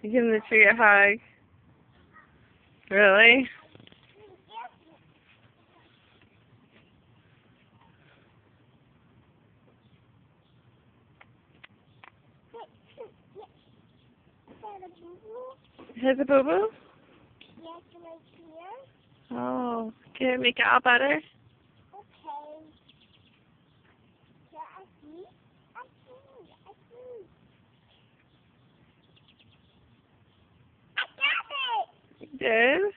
You give the tree a hug. Really? Here's a boo-boo? Yes, right here. Oh, can it make it all better? Okay. Yeah, I see. I see. I see. I got it! You did?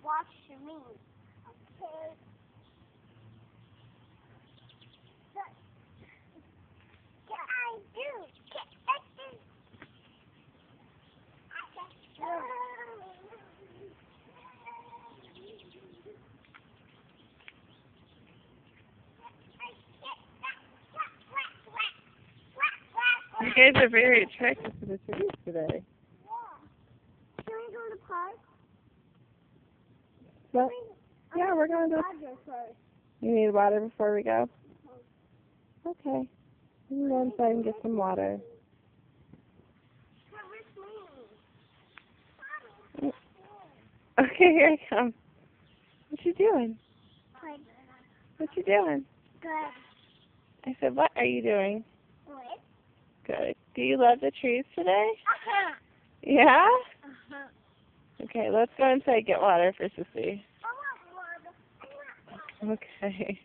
Watch me. Okay. What I do? You guys are very attracted to the trees today. Can we go to the park? What? Yeah, we're going to. First. You need water before we go? Okay. We can go inside and get some water. Okay, here I come. What you doing? Good. What you doing? Good. I said, what are you doing? Good. Good. Do you love the trees today? Uh-huh. Yeah? Uh-huh. Okay, let's go inside and get water for Sissy. I want water. Okay.